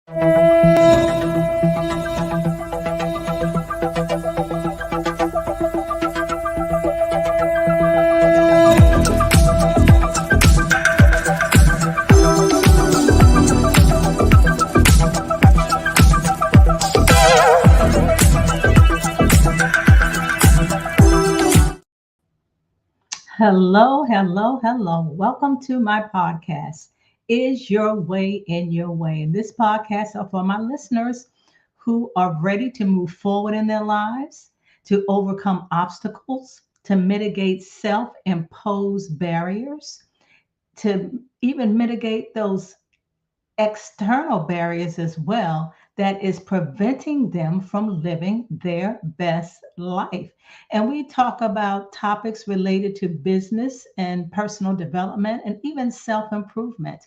Hello, hello, hello. Welcome to my podcast. Is Your Way in Your Way? And this podcast are for my listeners who are ready to move forward in their lives, to overcome obstacles, to mitigate self imposed barriers, to even mitigate those external barriers as well that is preventing them from living their best life. And we talk about topics related to business and personal development and even self improvement.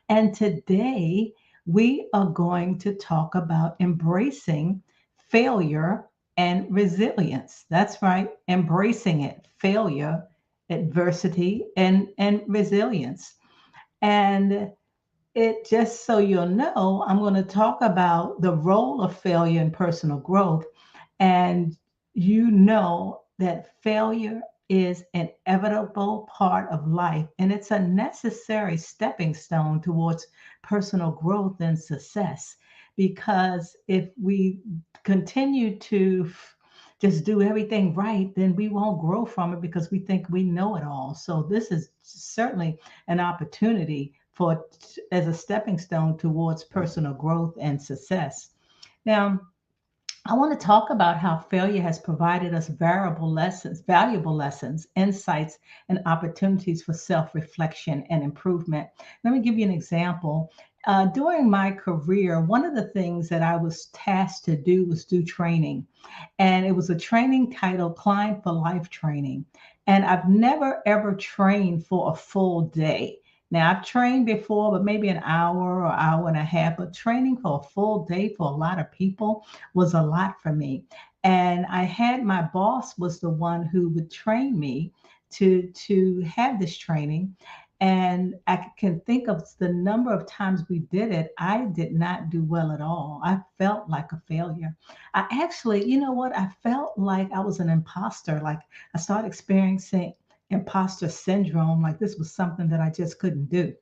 And today we are going to talk about embracing failure and resilience. That's right, embracing it, failure, adversity, and resilience. And it just so you'll know, I'm going to talk about the role of failure in personal growth. And you know that failure is an inevitable part of life, and it's a necessary stepping stone towards personal growth and success. Because if we continue to just do everything right, then we won't grow from it because we think we know it all. So this is certainly an opportunity for as a stepping stone towards personal growth and success. Now, I want to talk about how failure has provided us valuable lessons, insights, and opportunities for self reflection and improvement. Let me give you an example. During my career, one of the things that I was tasked to do was do training. And it was a training titled Client for Life Training. And I've never ever trained for a full day. Now, I've trained before, but maybe an hour or hour and a half, but training for a full day for a lot of people was a lot for me. And I had my boss was the one who would train me to have this training. And I can think of the number of times we did it. I did not do well at all. I felt like a failure. I actually, you know what? I felt like I was an imposter. Like I started experiencing imposter syndrome, like this was something that I just couldn't do.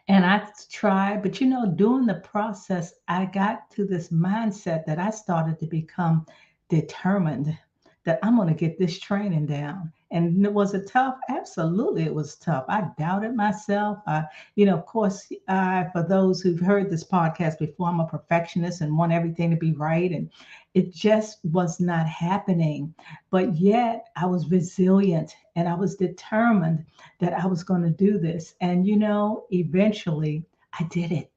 And I tried, but during the process, I got to this mindset that I started to become determined that I'm going to get this training down. And was it tough? Absolutely, it was tough. I doubted myself. Of course, for those who've heard this podcast before, I'm a perfectionist and want everything to be right. And it just was not happening. But yet I was resilient and I was determined that I was going to do this. And, eventually I did it.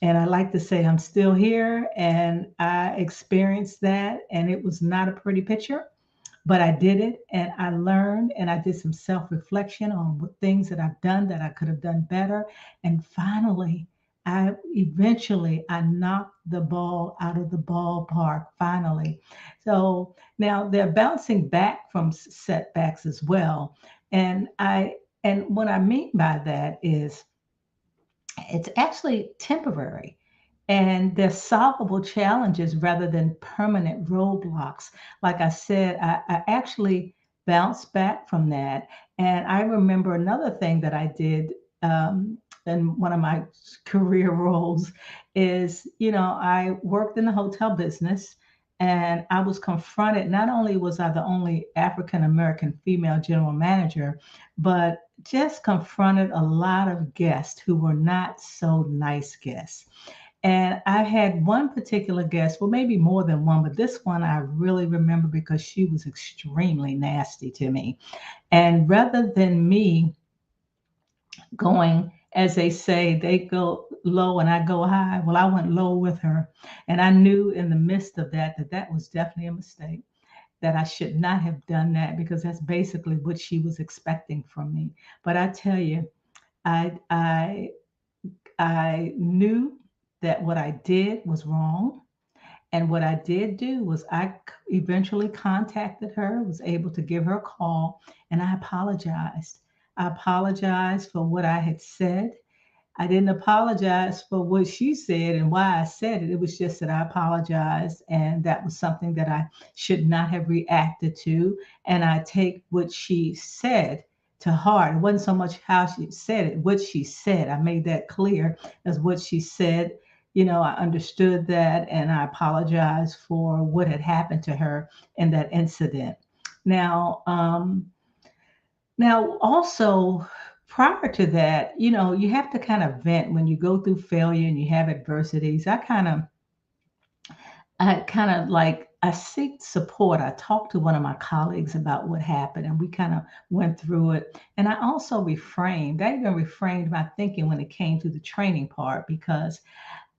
And I like to say I'm still here and I experienced that. And it was not a pretty picture, but I did it and I learned and I did some self reflection on what things that I've done that I could have done better. And finally, I knocked the ball out of the ballpark finally. So now they're bouncing back from setbacks as well. And what I mean by that is it's actually temporary and they're solvable challenges rather than permanent roadblocks. Like I said, I actually bounced back from that. And I remember another thing that I did in one of my career roles is, I worked in the hotel business and I was confronted. Not only was I the only African American female general manager, but just confronted a lot of guests who were not so nice guests. And I had one particular guest, well, maybe more than one, but this one I really remember because she was extremely nasty to me. And rather than me going, as they say, they go low and I go high, well, I went low with her. And I knew in the midst of that was definitely a mistake, that I should not have done that because that's basically what she was expecting from me. But I tell you, I I I knew that what I did was wrong. And what I did do was eventually contacted her, was able to give her a call, and I apologized. I apologized for what I had said. I didn't apologize for what she said and why I said it. It was just that I apologized, and that was something that I should not have reacted to. And I take what she said to heart. It wasn't so much how she said it, what she said. I made that clear as what she said. I understood that, and I apologized for what had happened to her in that incident. Now, also prior to that, you have to kind of vent when you go through failure and you have adversities. I kind of like I seek support. I talked to one of my colleagues about what happened, and we kind of went through it. And I also reframed. I even reframed my thinking when it came to the training part, because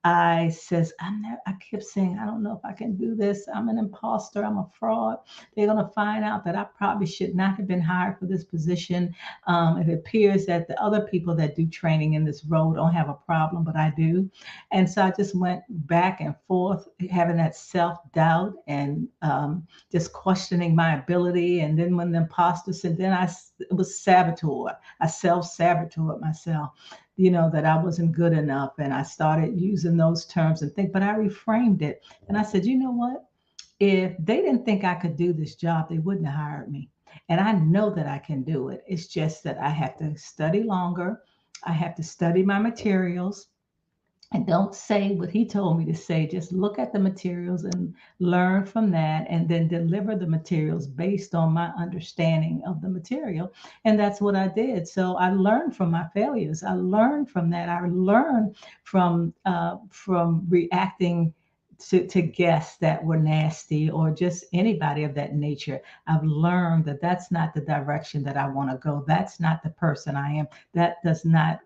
I says, I kept saying, I don't know if I can do this. I'm an imposter. I'm a fraud. They're going to find out that I probably should not have been hired for this position. It appears that the other people that do training in this role don't have a problem, but I do. And so I just went back and forth, having that self doubt and just questioning my ability. And then when the imposter said, it was saboteur. I self saboteured myself, that I wasn't good enough. And I started using those terms and think, but I reframed it. And I said, you know what? If they didn't think I could do this job, they wouldn't have hired me. And I know that I can do it. It's just that I have to study longer. I have to study my materials, and don't say what he told me to say. Just look at the materials and learn from that, and then deliver the materials based on my understanding of the material. And that's what I did. So I learned from my failures. I learned from that. I learned from reacting to guests that were nasty, or just anybody of that nature. I've learned that that's not the direction that I want to go. That's not the person I am. That does not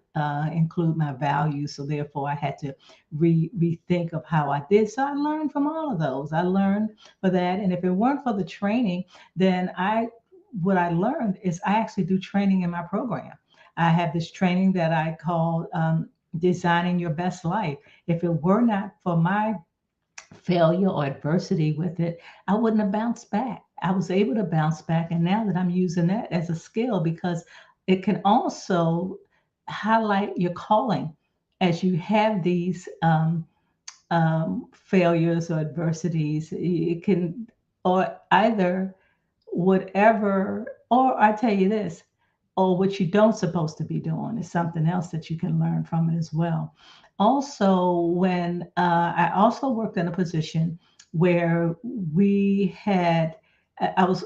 include my values. So therefore, I had to rethink of how I did. So I learned from all of those. I learned for that. And if it weren't for the training, then what I learned is I actually do training in my program. I have this training that I call Designing Your Best Life. If it were not for my failure or adversity with it, I wouldn't have bounced back. I was able to bounce back. And now that I'm using that as a skill, because it can also highlight your calling as you have these failures or adversities. It can, or either whatever, or I tell you this, or what you don't supposed to be doing is something else that you can learn from it as well. Also, when I also worked in a position where I was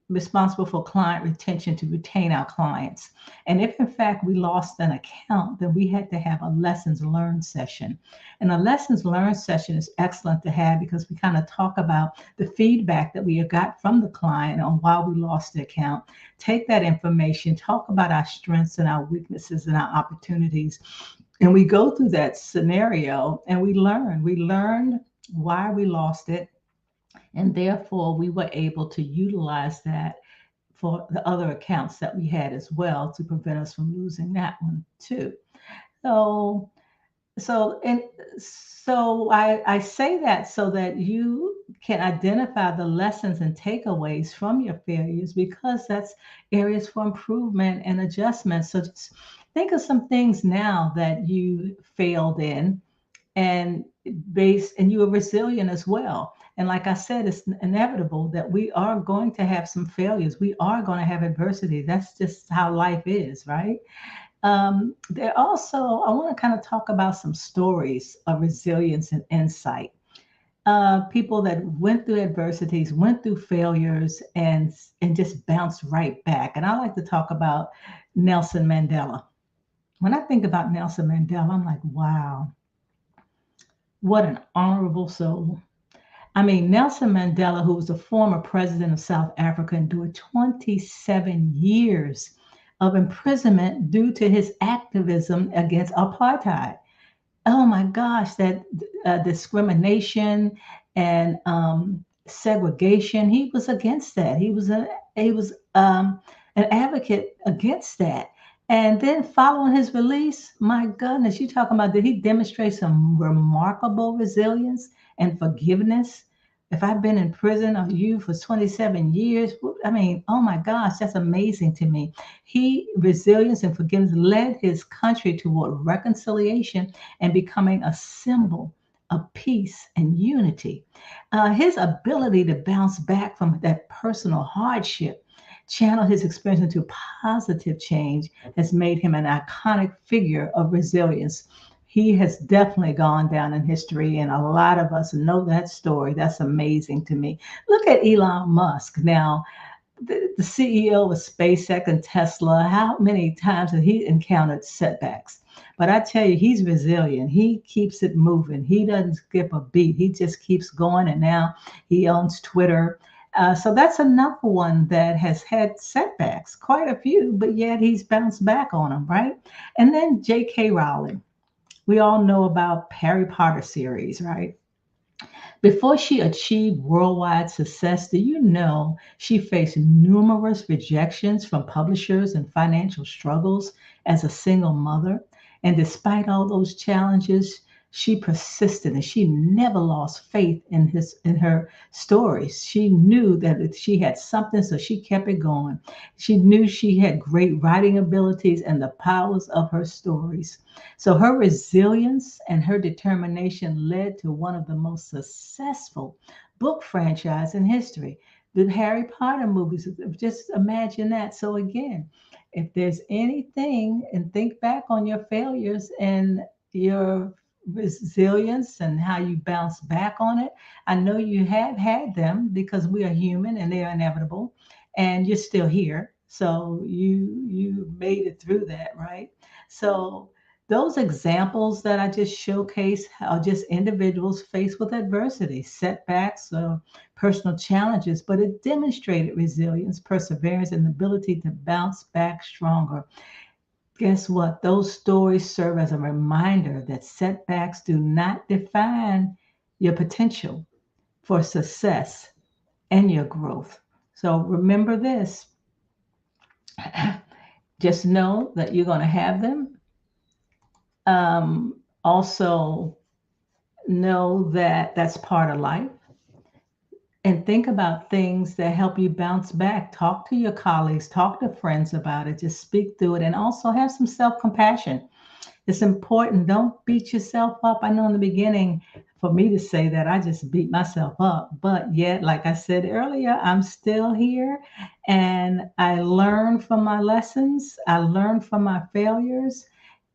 responsible for client retention, to retain our clients. And if in fact we lost an account, then we had to have a lessons learned session. And a lessons learned session is excellent to have, because we kind of talk about the feedback that we have got from the client on why we lost the account. Take that information, talk about our strengths and our weaknesses and our opportunities. And we go through that scenario and we learn. We learned why we lost it. And therefore, we were able to utilize that for the other accounts that we had as well, to prevent us from losing that one too. So, I say that so that you can identify the lessons and takeaways from your failures, because that's areas for improvement and adjustment. So just think of some things now that you failed in, and and you are resilient as well. And like I said, it's inevitable that we are going to have some failures. We are going to have adversity. That's just how life is, right? There also, I want to kind of talk about some stories of resilience and insight. People that went through adversities, went through failures, and just bounced right back. And I like to talk about Nelson Mandela. When I think about Nelson Mandela, I'm like, wow, what an honorable soul. I mean, Nelson Mandela, who was the former president of South Africa, endured 27 years of imprisonment due to his activism against apartheid. Oh my gosh, that discrimination and segregation. He was against that. He was an advocate against that. And then following his release, my goodness, you talking about, did he demonstrate some remarkable resilience and forgiveness? If I've been in prison or you for 27 years, I mean, oh my gosh, that's amazing to me. Resilience and forgiveness led his country toward reconciliation and becoming a symbol of peace and unity. His ability to bounce back from that personal hardship, channel his experience into positive change, has made him an iconic figure of resilience. He has definitely gone down in history, and a lot of us know that story. That's amazing to me. Look at Elon Musk. Now, the CEO of SpaceX and Tesla, how many times has he encountered setbacks? But I tell you, he's resilient. He keeps it moving. He doesn't skip a beat. He just keeps going. And now he owns Twitter. So that's another one that has had setbacks, quite a few, but yet he's bounced back on them, right? And then J.K. Rowling. We all know about Harry Potter series, right? Before she achieved worldwide success, do you know she faced numerous rejections from publishers and financial struggles as a single mother? And despite all those challenges, she persisted and she never lost faith in her stories. She knew that she had something, so she kept it going. She knew she had great writing abilities and the powers of her stories. So her resilience and her determination led to one of the most successful book franchise in history. The Harry Potter movies, just imagine that. So again, if there's anything, and think back on your failures and your resilience and how you bounce back on it. I know you have had them because we are human and they are inevitable, and you're still here. So you made it through that, right? So those examples that I just showcased are just individuals faced with adversity, setbacks, personal challenges, but it demonstrated resilience, perseverance, and the ability to bounce back stronger. Guess what? Those stories serve as a reminder that setbacks do not define your potential for success and your growth. So remember this. Just know that you're going to have them. Also, know that that's part of life. And think about things that help you bounce back. Talk to your colleagues, talk to friends about it, just speak through it, and also have some self-compassion. It's important. Don't beat yourself up. I know in the beginning, for me to say that, I just beat myself up. But yet, like I said earlier, I'm still here and I learned from my lessons. I learned from my failures,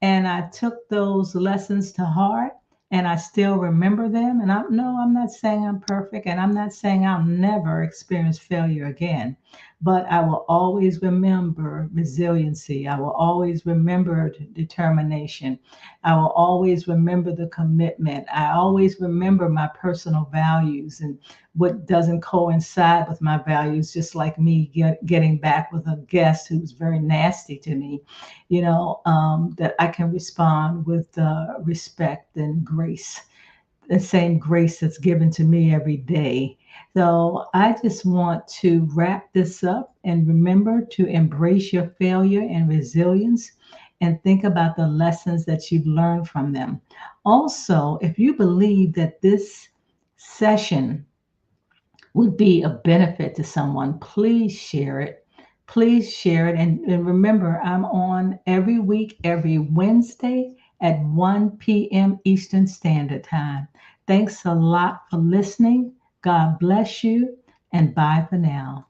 and I took those lessons to heart. And I still remember them. And I'm not saying I'm perfect, and I'm not saying I'll never experience failure again. But I will always remember resiliency. I will always remember determination. I will always remember the commitment. I always remember my personal values and what doesn't coincide with my values, just like me getting back with a guest who was very nasty to me, that I can respond with respect and grace, the same grace that's given to me every day. So I just want to wrap this up and remember to embrace your failure and resilience and think about the lessons that you've learned from them. Also, if you believe that this session would be a benefit to someone, please share it. Please share it. And remember, I'm on every week, every Wednesday at 1 p.m. Eastern Standard Time. Thanks a lot for listening. God bless you, and bye for now.